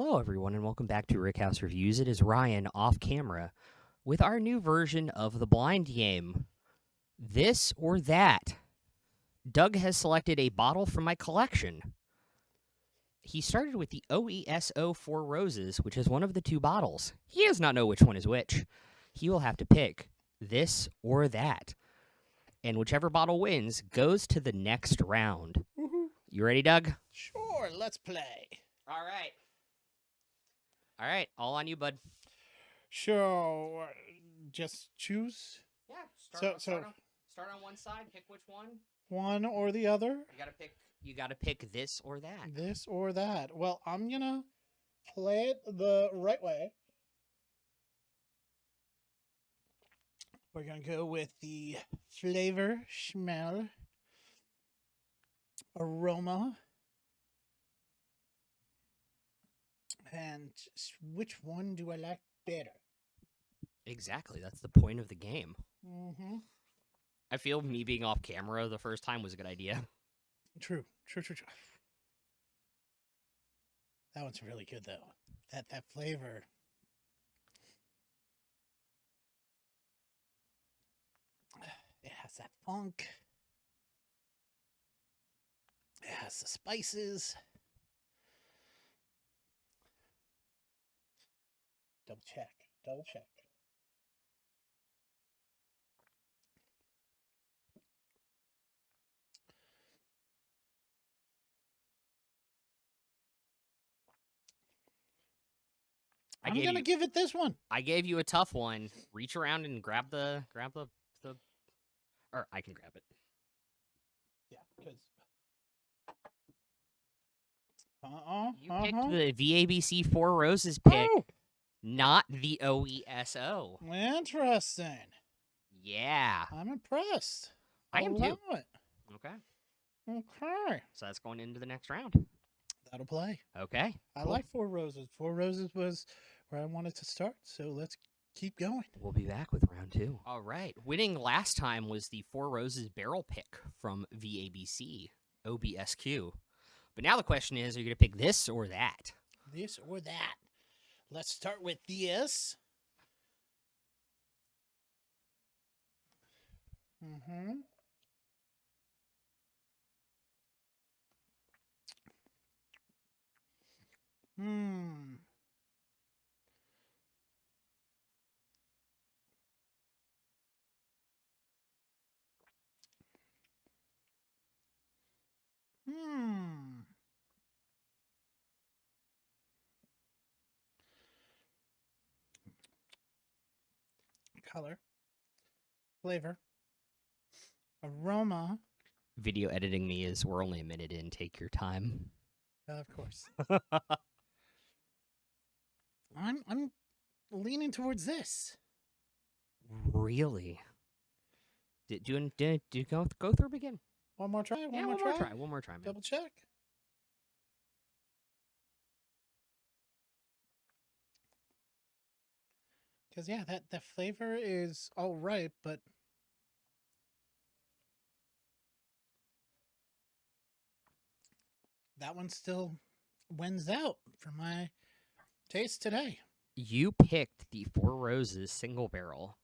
Hello, everyone, and welcome back to Rickhouse Reviews. It is Ryan off camera with our new version of the blind game. This or that. Doug has selected a bottle from my collection. He started with the OESO Four Roses, which is one of the two bottles. He does not know which one is which. He will have to pick this or that. And whichever bottle wins goes to the next round. Woohoo. You ready, Doug? Sure, let's play. All right. All right, all on you, bud. So, just choose Yeah, start on one side, pick which one. one or the other, You gotta pick this or that. this or that. Well, I'm gonna play it the right way. We're gonna go with the flavor, smell, aroma, and which one do I like better? Exactly, that's the point of the game. Mm-hmm. I feel me being off camera the first time was a good idea. True. That one's really good though. That flavor. It has that funk. It has the spices. Double check. I'm gonna give it this one. I gave you a tough one. Reach around and grab the or I can grab it. Yeah, because You picked the VABC Four Roses pick, Oh, not the OESO. interesting. Yeah. I'm impressed. I am I'll too. allow it. Okay. Okay, So that's going into the next round. that'll play. Okay. I cool. like Four Roses. Four Roses was where I wanted to start, so let's keep going. We'll be back with round two. All right. Winning last time was the Four Roses barrel pick from VABC, OBSQ. But now the question is, are you going to pick this or that? This or that. Let's start with this. Mm-hmm. Hmm. Hmm. Color. Flavor. Aroma. Video editing me is we're only a minute in. Take your time. Of course. I'm leaning towards this. Really? Did you go through them again? One more try. One more try, man. Double check. Because yeah, that flavor is all right, but that one still wins out for my taste today. You picked the Four Roses single barrel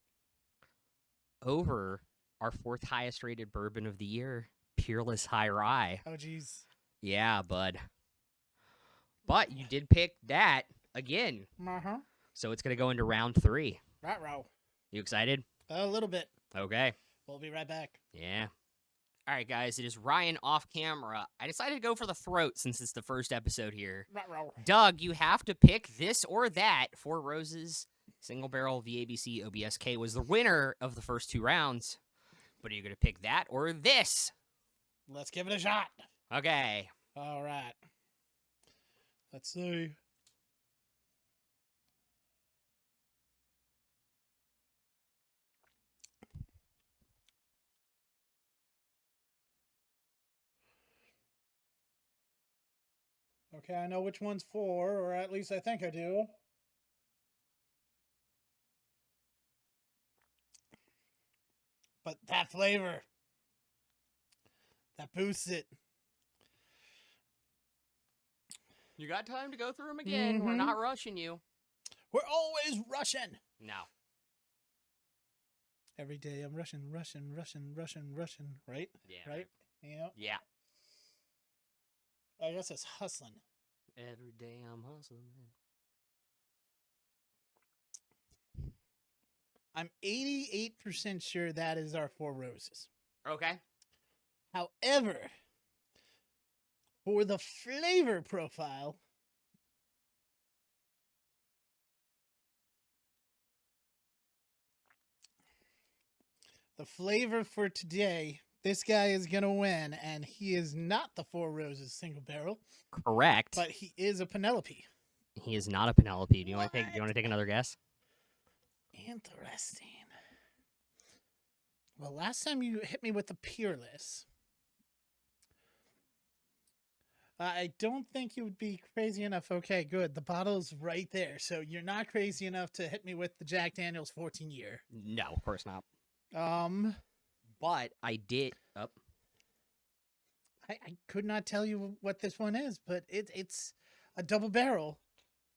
over our fourth highest rated bourbon of the year, Peerless High Rye. Oh, geez. Yeah, bud. But you did pick that again. Uh-huh. So it's going to go into round three. Right, row. You excited? A little bit. Okay. We'll be right back. Yeah. All right, guys. It is Ryan off camera. I decided to go for the throat since it's the first episode here. Right, row. Doug, you have to pick this or that. Four Roses, single barrel, VABC, OBSK was the winner of the first two rounds. But are you going to pick that or this? Let's give it a shot. Okay. All right. Let's see. Okay, I know which one's for, or at least I think I do. But that flavor, that boosts it. You got time to go through them again. We're Mhm. not rushing you. We're always rushing. No. Every day I'm rushing. Right? Yeah. Right? You know? Yeah. I guess it's hustling. Every day I'm hustling. I'm 88% sure that is our Four Roses. Okay. However, for the flavor profile, the flavor for today, this guy is going to win, and he is not the Four Roses single barrel, Correct. but he is a Penelope. He is not a Penelope. Do you want to take? Do you want to take another guess? Interesting. Well, last time you hit me with the Peerless, I don't think you would be crazy enough. Okay, good. The bottle's right there, so you're not crazy enough to hit me with the Jack Daniel's 14-year. No, of course not. But I did. Oh, I could not tell you what this one is, but it's a double barrel.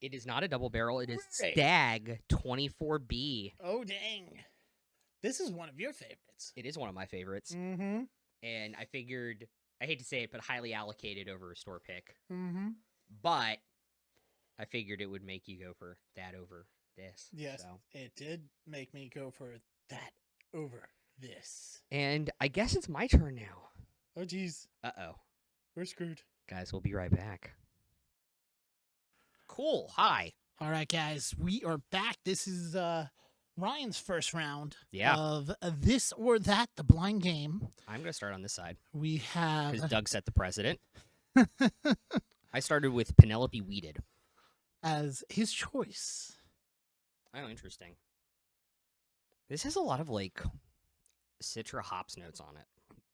it is not a double barrel. It is Right. Stag 24B. Oh, dang. This is one of your favorites. It is one of my favorites, Mm-hmm. and I figured, I hate to say it, but highly allocated over a store pick. Mm-hmm. But I figured it would make you go for that over this. Yes, So. it did make me go for that over this. And I guess it's my turn now. Oh, geez. Uh-oh. We're screwed. Guys, we'll be right back. Cool. Hi. All right, guys. We are back. This is Ryan's first round Yeah. of This or That, the blind game. I'm going to start on this side We have... because Doug set the precedent. I started with Penelope Weeded. as his choice. Oh, interesting. This has a lot of, like, Citra hops notes on it.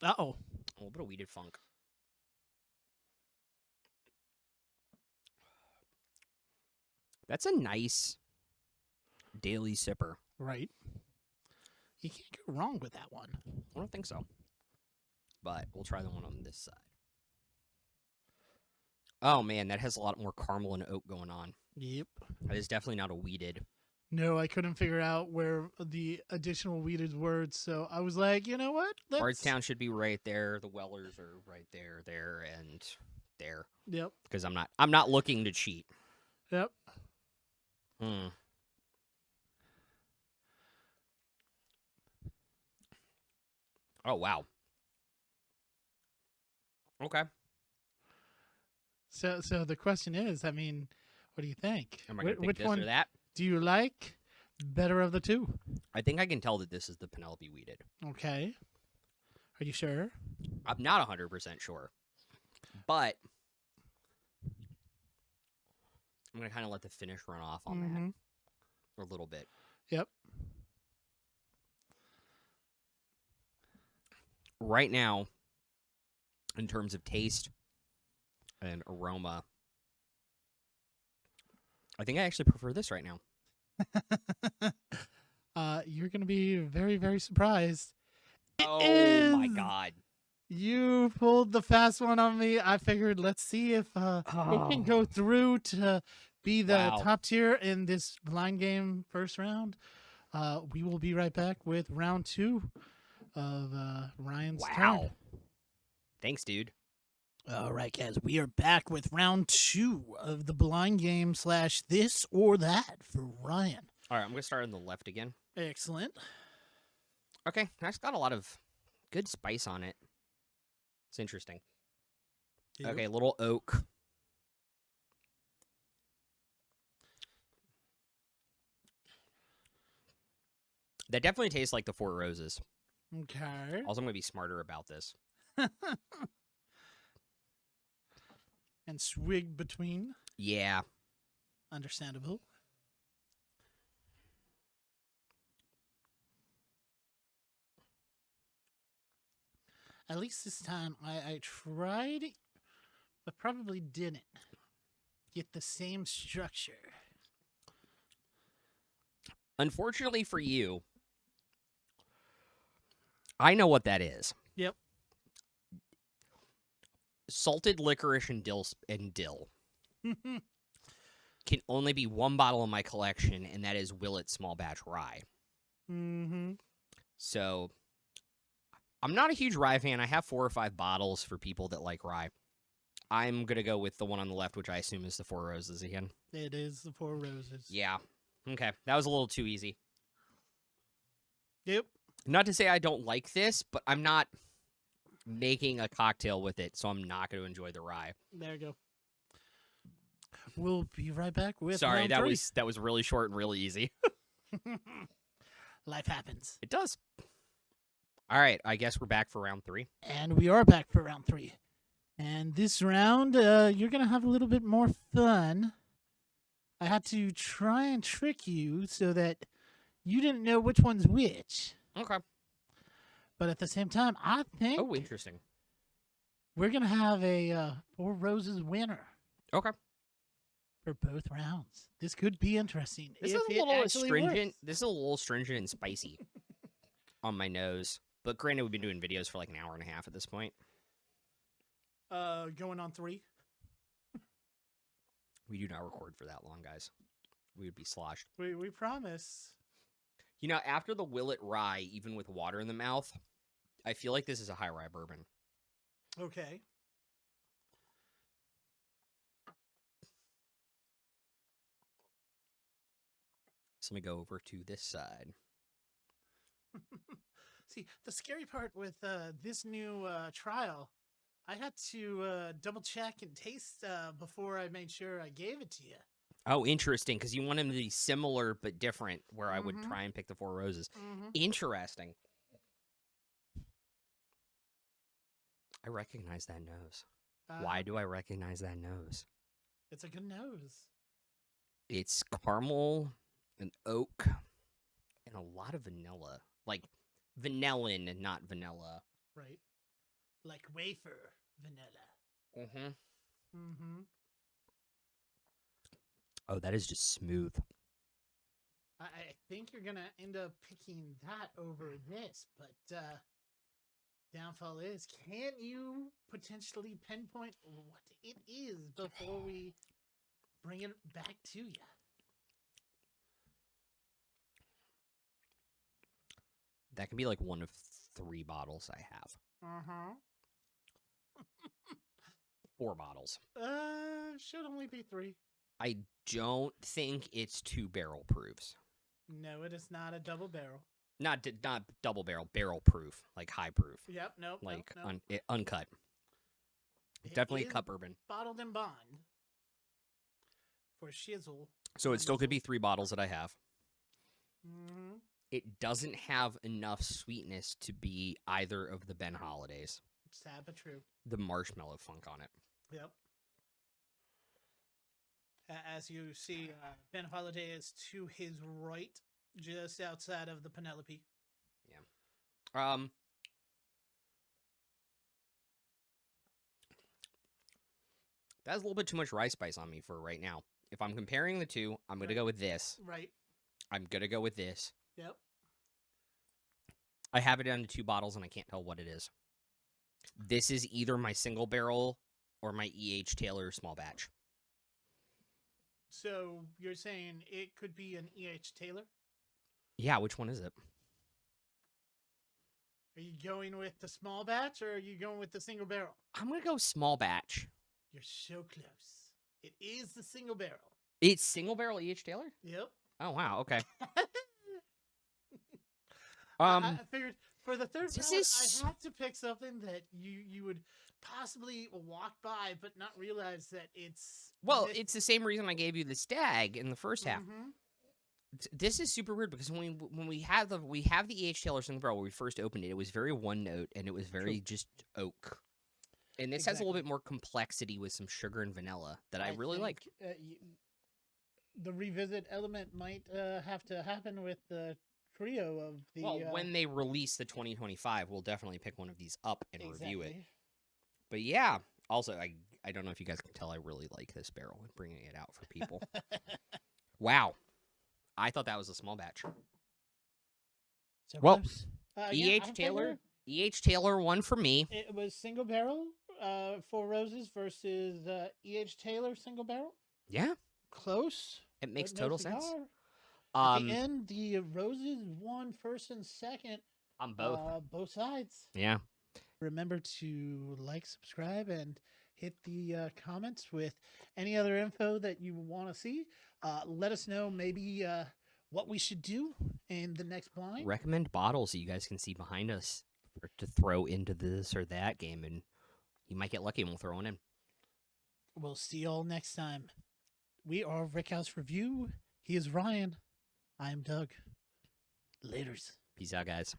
Uh-oh. A little bit of weeded funk. That's a nice daily sipper. Right. You can't go wrong with that one. I don't think so. But we'll try the one on this side. Oh, man, that has a lot more caramel and oak going on. Yep. That is definitely not a weeded. No, I couldn't figure out where the additional weeded words, so I was like, you know what? Bardstown should be right there. The Wellers are right there, and there. Yep. Because I'm not looking to cheat. Yep. Hmm. Oh, wow. Okay. So the question is, I mean, what do you think? Am I going to pick Which this one or that? do you like better of the two? I think I can tell that this is the Penelope weeded. Okay. Are you sure? I'm not 100% sure. But I'm going to kind of let the finish run off on Mhm. that a little bit. Yep. Right now, in terms of taste and aroma, I think I actually prefer this right now. You're going to be very, very surprised. It Oh my is- god. You pulled the fast one on me. I figured, let's see if it can go through to be the Wow. top tier in this blind game first round. We will be right back with round 2 of Ryan's turn. Wow. Thanks, dude. All right, guys, we are back with round 2 of the blind game / this or that for Ryan. All right, I'm going to start on the left again. Excellent. Okay, that's got a lot of good spice on it. It's interesting. Okay, a little oak. That definitely tastes like the Four Roses. Okay. Also, I'm going to be smarter about this. And swig between. Yeah. Understandable. At least this time I tried, but probably didn't get the same structure. Unfortunately for you, I know what that is. Yep. Salted licorice and dill. can only be one bottle in my collection, and that is Willet Small Batch Rye. Mm-hmm. So I'm not a huge rye fan. I have 4 or 5 bottles for people that like rye. I'm going to go with the one on the left, which I assume is the Four Roses again. It is the Four Roses. Yeah. Okay. That was a little too easy. Yep. Not to say I don't like this, but I'm not making a cocktail with it, so I'm not going to enjoy the rye. There you go. We'll be right back with Sorry, round that three. was really short and really easy. Life happens. It does. All right, I guess we're back for round 3. And we are back for round 3. And this round, you're going to have a little bit more fun. I had to try and trick you so that you didn't know which one's which. Okay. But at the same time, I think Oh, interesting. we're going to have a Four Roses winner Okay. for both rounds. This could be interesting. This if is a it little actually astringent. works. This is a little astringent and spicy on my nose. But granted, we've been doing videos for like an hour and a half at this point. Going on 3. We do not record for that long, guys. We would be sloshed. We promise. You know, after the Willet Rye, even with water in the mouth, I feel like this is a high rye bourbon. Okay. So let me go over to this side. See, the scary part with this new trial, I had to double check and taste before I made sure I gave it to you. Oh, interesting, because you want them to be similar but different, where I would Mhm. try and pick the Four Roses. Mm-hmm. Interesting. I recognize that nose. Why do I recognize that nose? It's a good nose. It's caramel and oak and a lot of vanilla. Like vanillin and not vanilla. Right. Like wafer vanilla. Mm-hmm. Mm-hmm. Oh, that is just smooth. I think you're going to end up picking that over this, but downfall is, can you potentially pinpoint what it is before we bring it back to you? That can be like one of 3 bottles I have. Uh-huh. 4 bottles. Should only be 3. I don't think it's 2 barrel proofs. No, it is not a double barrel. Not double barrel, barrel proof, like high proof, Yep, nope, like nope. uncut. It Definitely is cut bourbon. bottled in bond for shizzle. So it still could be 3 bottles that I have. Mm-hmm. It doesn't have enough sweetness to be either of the Ben Holidays. Sad but true. The marshmallow funk on it. Yep. As you see, Ben Holiday is to his right, just outside of the Penelope. That's a little bit too much rice spice on me for right now. If I'm comparing the two, I'm going to go with this. Right. I'm going to go with this. Yep. I have it down to 2 bottles, and I can't tell what it is. This is either my single barrel or my E.H. Taylor small batch. So you're saying it could be an E.H. Taylor? Yeah, which one is it? Are you going with the small batch or are you going with the single barrel? I'm going to go small batch. You're so close. It is the single barrel. It's single barrel E.H. Taylor? Yep. Oh, wow. Okay. I figured for the third this round, is- I had to pick something that you would possibly walk by but not realize that it's... Well, it's the same reason I gave you the stag in the first half. Mhm. This is super weird because when we have the E.H. Taylor single barrel when we first opened it, it was very one note and it was very just oak. And this has a little Exactly. bit more complexity with some sugar and vanilla that I really like. think, the revisit element might have to happen with the trio of the... Well, when they release the 2025, we'll definitely pick one of these up and review it. Exactly. But yeah, also I don't know if you guys can tell I really like this barrel and bringing it out for people. Wow. I thought that was a small batch. So Well, close. E.H. I'm Taylor, figuring E.H. Taylor one for me. It was single barrel. Four Roses versus E.H. Taylor single barrel. Yeah, Close. it makes but no total sense. cigar. At the Um, end, the Roses won first and second. on both. Both sides. Yeah. Remember to like, subscribe, and hit the comments with any other info that you want to see. Let us know maybe what we should do in the next blind. Recommend bottles that you guys can see behind us to throw into this or that game, and you might get lucky and we'll throw one in. We'll see you all next time. We are Rickhouse Review. He is Ryan. I am Doug. Laters. Peace out, guys.